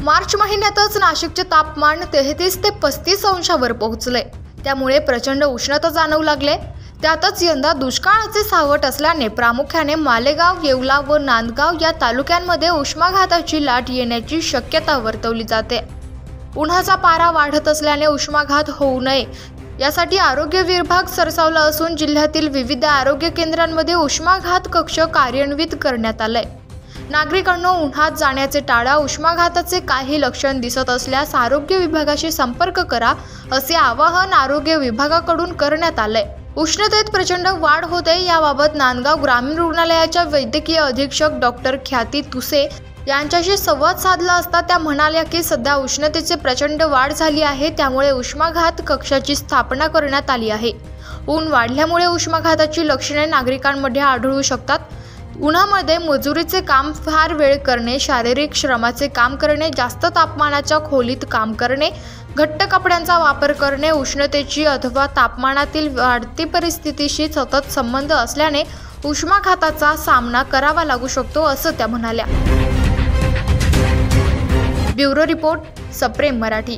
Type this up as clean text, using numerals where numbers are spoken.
मार्च महिन्यातच नाशिकचे तापमान 33 ते 35 अंशावर पोहोचले। त्यामुळे प्रचंड उष्णता जाणवू लागले। त्यातच यंदा दुष्काळाचे सावट असल्याने प्रामुख्याने मालेगाव, येवला व नांदगाव या तालुक्यांमध्ये उष्माघाताची लाट येण्याची शक्यता वर्तवली जाते। उन्हाचा पारा वाढत असल्याने उष्माघात होऊ नये यासाठी आरोग्य विभाग सरसावला असून जिल्ह्यातील विविध आरोग्य केंद्रांमध्ये उष्माघात कक्ष कार्यान्वित करण्यात आले। नागरिकांनो, उन्हात जाण्याचे टाळा। उष्माघाताचे काही लक्षण दिसत असल्यास आरोग्य विभागाशी संपर्क करा, असे आवाहन आरोग्य विभागाकडून करण्यात आले। उष्णतेत प्रचंड वाढ होते। याबाबत नांदगाव ग्रामीण रुग्णालयाच्या वैद्यकीय अधीक्षक डॉक्टर ख्याती तुसे यांच्याशी संवाद साधला असता त्या म्हणाल्या की सध्या उष्णतेचे प्रचंड वाढ झाली आहे, त्यामुळे उष्माघात कक्षाची स्थापना करण्यात आली आहे। ऊन वाढल्यामुळे उष्माघाताची लक्षणे नागरिकांमध्ये आढळू शकतात। उन्हामध्ये मजुरीचे काम फार वेळ करणे, शारीरिक श्रमाचे काम करणे, जास्त तापमानाच्या खोलीत काम करणे, घट्ट कपड्यांचा वापर करणे, उष्णतेची अथवा तापमानातील वाढती परिस्थितीशी सतत संबंध असल्याने उष्माघाताचा सामना करावा लागू शकतो, असं त्या म्हणाल्या। ब्युरो रिपोर्ट, सप्रेम मराठी।